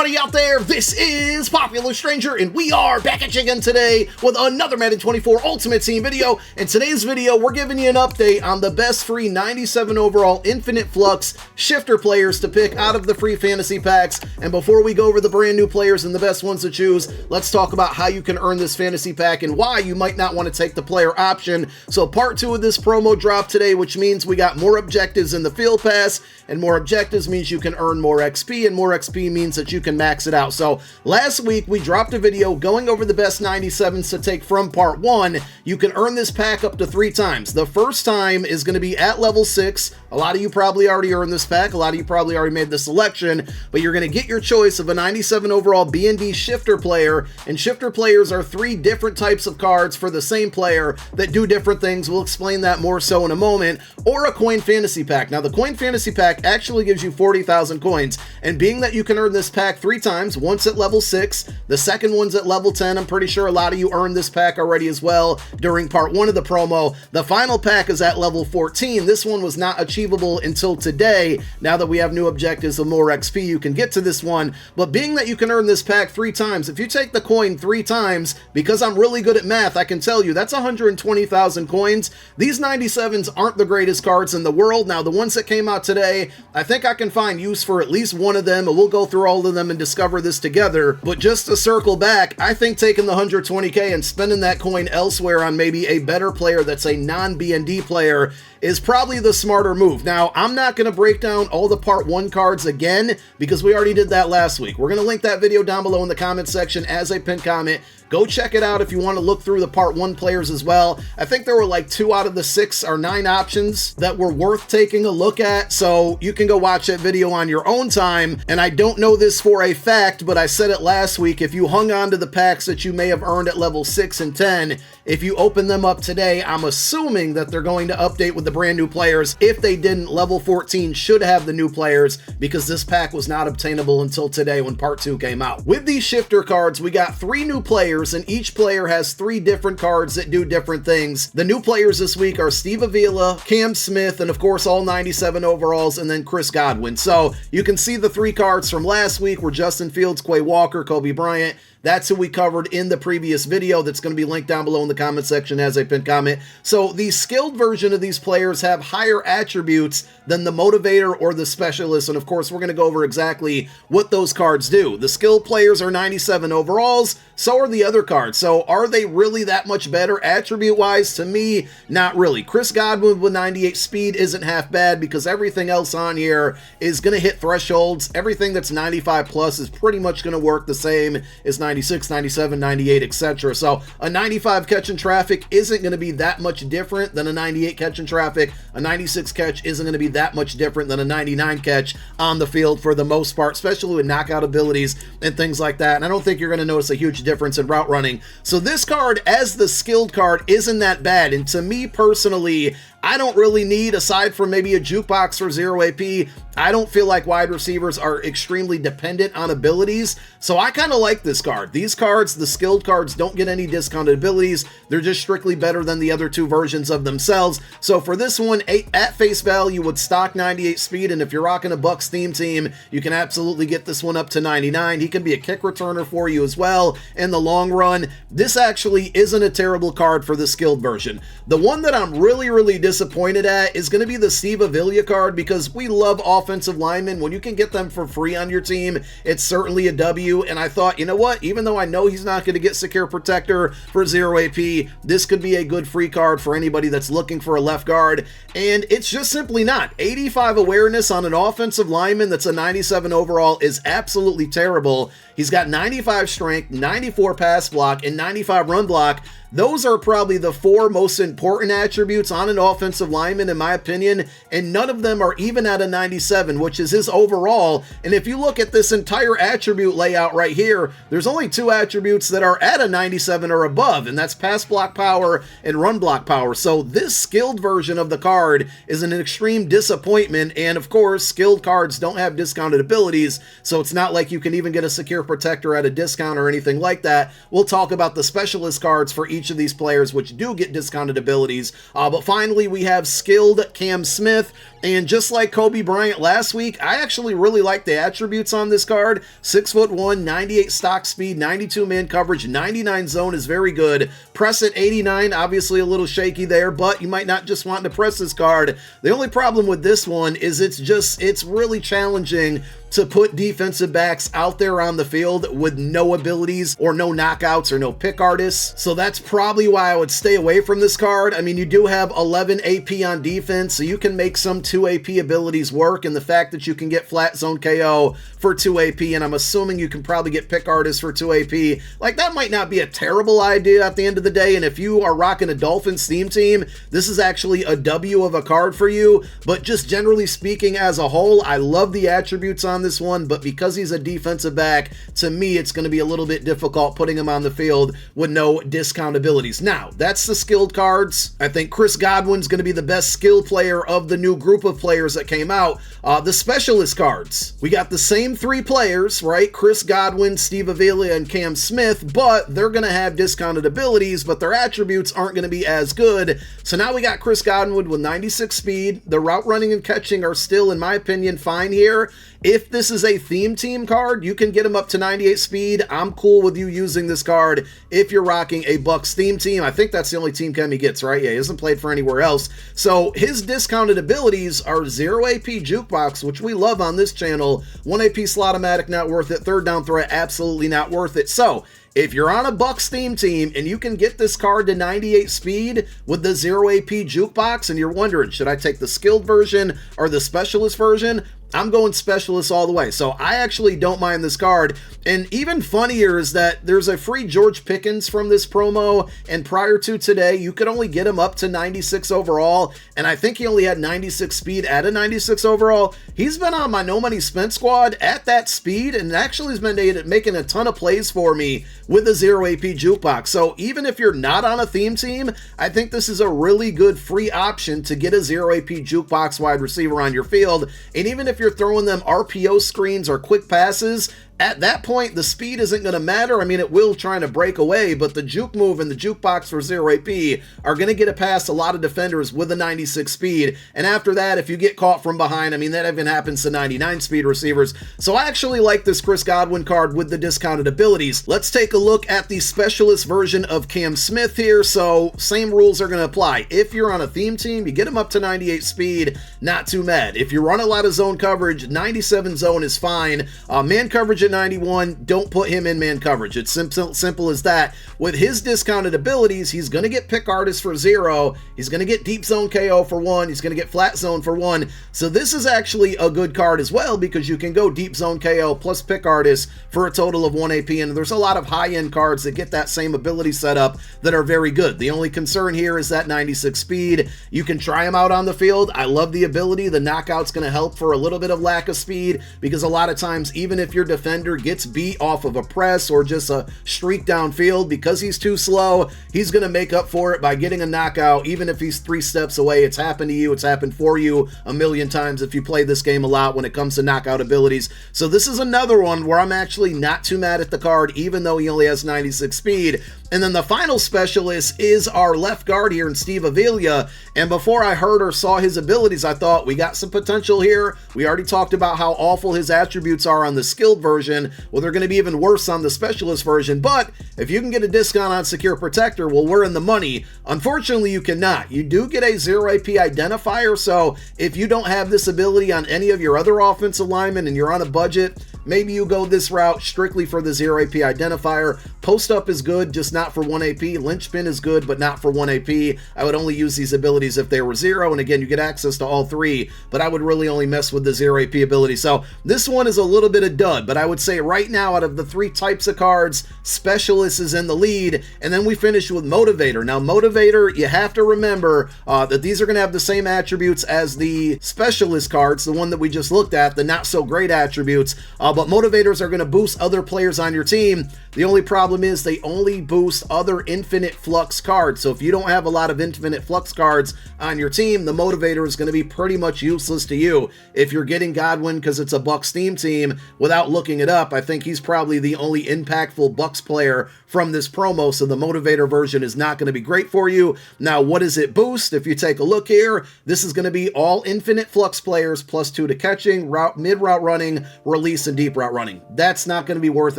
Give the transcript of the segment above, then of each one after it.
everybody out there, this is Popular Stranger, and we are back at you again today with another Madden 24 Ultimate Team video. In today's video, we're giving you an update on the best free 97 overall Infinite Flux shifter players to pick out of the free fantasy packs. And before we go over the brand new players and the best ones to choose, let's talk about how you can earn this fantasy pack and why you might not want to take the player option. So part 2 of this promo drop today, which means we got more objectives in the field pass, and more objectives means you can earn more XP, and more XP means that you can max it out. So last week we dropped a video going over the best 97s to take from part 1. You can earn this pack up to 3 times. The first time is going to be at level 6. A lot of you probably already earned this pack. A lot of you probably already made the selection, but you're going to get your choice of a 97 overall B&D shifter player, and shifter players are 3 different types of cards for the same player that do different things. We'll explain that more so in a moment. Or a coin fantasy pack. Now the coin fantasy pack actually gives you 40,000 coins, and being that you can earn this pack 3 times, once at level 6, the second one's at level 10. I'm pretty sure a lot of you earned this pack already as well during part 1 of the promo. The final pack is at level 14. This one was not achievable until today. Now that we have new objectives of more XP, you can get to this one. But being that you can earn this pack 3 times, if you take the coin 3 times, because I'm really good at math, I can tell you that's 120,000 coins. These 97s aren't the greatest cards in the world. Now the ones that came out today, I think I can find use for at least one of them, and we'll go through all of them and discover this together. But just to circle back, I think taking the 120k and spending that coin elsewhere on maybe a better player that's a non-BND player is probably the smarter move. Now, I'm not going to break down all the part 1 cards again because we already did that last week. We're going to link that video down below in the comment section as a pinned comment. Go check it out if you want to look through the part 1 players as well. I think there were like 2 out of the 6 or 9 options that were worth taking a look at, so you can go watch that video on your own time. And I don't know this for a fact, but I said it last week, if you hung on to the packs that you may have earned at level 6 and 10, if you open them up today, I'm assuming that they're going to update with the brand new players. If they didn't, level 14 should have the new players because this pack was not obtainable until today when part 2 came out. With these shifter cards, we got 3 new players, and each player has 3 different cards that do different things. The new players this week are Steve Avila, Cam Smith, and of course all 97 overalls, and then Chris Godwin. So you can see the 3 cards from last week were Justin Fields, Quay Walker, Kobe Bryant. That's who we covered in the previous video that's going to be linked down below in the comment section as a pinned comment. So the skilled version of these players have higher attributes than the Motivator or the Specialist, and of course we're going to go over exactly what those cards do. The skilled players are 97 overalls, so are the other cards. So are they really that much better attribute-wise? To me, not really. Chris Godwin with 98 speed isn't half bad because everything else on here is going to hit thresholds. Everything that's 95 plus is pretty much going to work the same as 96, 97, 98, etc. So a 95 catch in traffic isn't going to be that much different than a 98 catch in traffic. A 96 catch isn't going to be that much different than a 99 catch on the field for the most part, especially with knockout abilities and things like that. And I don't think you're going to notice a huge difference in route running. So this card, as the skilled card, isn't that bad. And to me personally, I don't really need, aside from maybe a jukebox for 0 AP, I don't feel like wide receivers are extremely dependent on abilities, so I kind of like this card. These cards, the skilled cards, don't get any discounted abilities. They're just strictly better than the other 2 versions of themselves. So for this one, at face value with stock 98 speed, and if you're rocking a Bucks theme team, you can absolutely get this one up to 99. He can be a kick returner for you as well in the long run. This actually isn't a terrible card for the skilled version. The one that I'm really disappointed at is going to be the Steve Avila card, because we love offensive linemen. When you can get them for free on your team, it's certainly a W. And I thought, you know what, even though I know he's not going to get secure protector for 0 AP, this could be a good free card for anybody that's looking for a left guard, and it's just simply not. 85 awareness on an offensive lineman that's a 97 overall is absolutely terrible. He's got 95 strength, 94 pass block, and 95 run block. Those are probably the 4 most important attributes on an offensive lineman, in my opinion, and none of them are even at a 97, which is his overall. And if you look at this entire attribute layout right here, there's only 2 attributes that are at a 97 or above, and that's pass block power and run block power. So this skilled version of the card is an extreme disappointment, and of course, skilled cards don't have discounted abilities, so it's not like you can even get a secure protector at a discount or anything like that. We'll talk about the specialist cards for each of these players, which do get discounted abilities. But finally, we have skilled Cam Smith. And just like Kobe Bryant last week, I actually really like the attributes on this card. 6'1", 98 stock speed, 92 man coverage, 99 zone is very good. Press at 89, obviously a little shaky there, but you might not just want to press this card. The only problem with this one is it's really challenging to put defensive backs out there on the field with no abilities or no knockouts or no pick artists. So that's probably why I would stay away from this card. I mean, you do have 11 AP on defense, so you can make some 2 AP abilities work, and the fact that you can get flat zone KO for 2 AP, and I'm assuming you can probably get pick artists for 2 AP, like that might not be a terrible idea at the end of the day. And if you are rocking a Dolphins theme team, this is actually a W of a card for you. But just generally speaking as a whole, I love the attributes on this one, but because he's a defensive back, to me it's going to be a little bit difficult putting him on the field with no discount abilities. Now, that's the skilled cards. I think Chris Godwin's going to be the best skill player of the new group of players that came out. The specialist cards, we got the same 3 players, right? Chris Godwin, Steve Avila, and Cam Smith, but they're going to have discounted abilities, but their attributes aren't going to be as good. So now we got Chris Godwin with 96 speed. The route running and catching are still, in my opinion, fine here. If this is a theme team card, you can get him up to 98 speed. I'm cool with you using this card if you're rocking a Bucks theme team. I think that's the only team Kemi gets, right? Yeah, he hasn't played for anywhere else. So his discounted abilities are 0 AP jukebox, which we love on this channel. 1 AP slot-o-matic, not worth it. Third down threat, absolutely not worth it. So if you're on a Bucks theme team and you can get this card to 98 speed with the 0 AP jukebox, and you're wondering, should I take the skilled version or the specialist version? I'm going specialist all the way. So I actually don't mind this card. And even funnier is that there's a free George Pickens from this promo, and prior to today, you could only get him up to 96 overall, and I think he only had 96 speed at a 96 overall. He's been on my no money spent squad at that speed, and actually has been making a ton of plays for me with the 0 AP jukebox. So even if you're not on a theme team, I think this is a really good free option to get a 0 AP jukebox wide receiver on your field. And even if you're throwing them RPO screens or quick passes, at that point, the speed isn't going to matter. I mean, it will trying to break away, but the juke move and the jukebox for 0 AP are going to get it past a lot of defenders with a 96 speed. And after that, if you get caught from behind, I mean, that even happens to 99 speed receivers. So I actually like this Chris Godwin card with the discounted abilities. Let's take a look at the specialist version of Cam Smith here. So same rules are going to apply. If you're on a theme team, you get him up to 98 speed, not too mad. If you run a lot of zone coverage, 97 zone is fine. Man coverage at 91, don't put him in man coverage. It's simple as that. With his discounted abilities, he's going to get pick artist for 0. He's going to get deep zone KO for 1. He's going to get flat zone for 1. So this is actually a good card as well, because you can go deep zone KO plus pick artist for a total of 1 AP. And there's a lot of high-end cards that get that same ability setup that are very good. The only concern here is that 96 speed. You can try him out on the field. I love the ability. The knockout's going to help for a little bit of lack of speed, because a lot of times, even if your defender gets beat off of a press or just a streak downfield, because he's too slow, he's going to make up for it by getting a knockout. Even if he's 3 steps away, it's happened to you. It's happened for you a million times if you play this game a lot when it comes to knockout abilities. So this is another one where I'm actually not too mad at the card, even though he only has 96 speed. And then the final specialist is our left guard here in Steve Avila. And before I heard or saw his abilities, I thought we got some potential here. We already talked about how awful his attributes are on the skilled version. Well, they're going to be even worse on the specialist version. But if you can get a discount on Secure Protector, well, we're in the money. Unfortunately, you cannot. You do get a 0 AP identifier. So if you don't have this ability on any of your other offensive linemen and you're on a budget, maybe you go this route strictly for the 0 AP identifier. Post up is good, just not for 1 AP. Linchpin is good, but not for 1 AP. I would only use these abilities if they were 0. And again, you get access to all 3, but I would really only mess with the 0 AP ability. So this one is a little bit of dud, but I would say right now, out of the 3 types of cards, Specialist is in the lead. And then we finish with Motivator. Now, Motivator, you have to remember that these are going to have the same attributes as the Specialist cards, the one that we just looked at, the not so great attributes. But motivators are going to boost other players on your team. The only problem is they only boost other infinite flux cards. So if you don't have a lot of infinite flux cards on your team, the motivator is going to be pretty much useless to you. If you're getting Godwin because it's a Bucks Steam team, without looking it up, I think he's probably the only impactful Bucks player from this promo, so the motivator version is not going to be great for you. Now, what does it boost? If you take a look here, this is going to be all infinite flux players, +2 to catching, mid route running, release, and deep route running. That's not going to be worth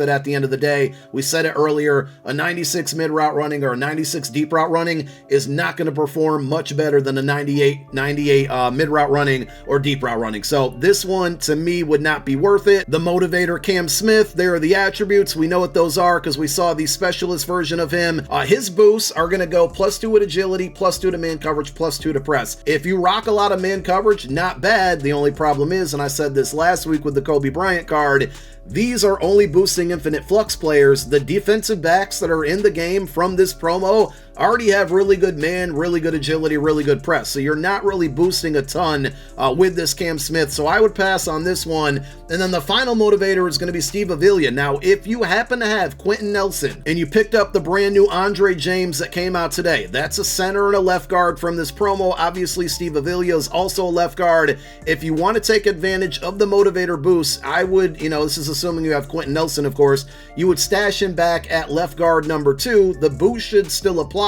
it at the end of the day. We said it earlier, a 96 mid route running or a 96 deep route running is not going to perform much better than a 98 mid route running or deep route running. So this one to me would not be worth it. The motivator Cam Smith, there are the attributes. We know what those are because we saw the specialist version of him. His boosts are going to go +2 with agility, +2 to man coverage, +2 to press. If you rock a lot of man coverage, not bad. The only problem is, and I said this last week with the Kobe Bryant card, these are only boosting infinite flux players. The defensive backs that are in the game from this promo already have really good man, really good agility, really good press. So you're not really boosting a ton with this Cam Smith. So I would pass on this one. And then the final motivator is going to be Steve Avila. Now, if you happen to have Quentin Nelson and you picked up the brand new Andre James that came out today, that's a center and a left guard from this promo. Obviously, Steve Avila is also a left guard. If you want to take advantage of the motivator boost, I would, this is assuming you have Quentin Nelson, of course, you would stash him back at left guard number 2. The boost should still apply.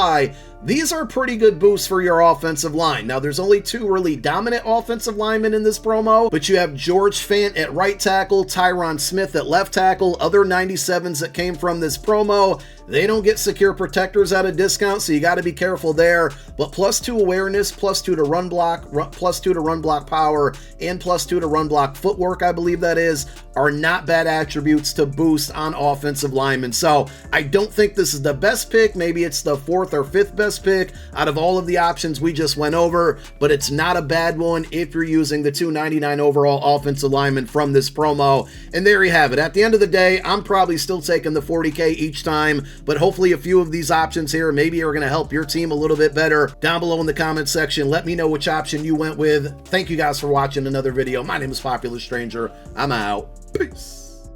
These are pretty good boosts for your offensive line. Now, there's only 2 really dominant offensive linemen in this promo, but you have George Fant at right tackle, Tyron Smith at left tackle, other 97s that came from this promo. They don't get secure protectors at a discount, so you got to be careful there. But +2 awareness, +2 to run block, +2 to run block power, and +2 to run block footwork, I believe that is, are not bad attributes to boost on offensive linemen. So I don't think this is the best pick. Maybe it's the 4th or 5th best pick out of all of the options we just went over, but it's not a bad one if you're using the 299 overall offensive lineman from this promo. And there you have it. At the end of the day, I'm probably still taking the 40K each time, but hopefully a few of these options here maybe are going to help your team a little bit better. Down below in the comment section, let me know which option you went with. Thank you guys for watching another video. My name is Popular Stranger. I'm out. Peace.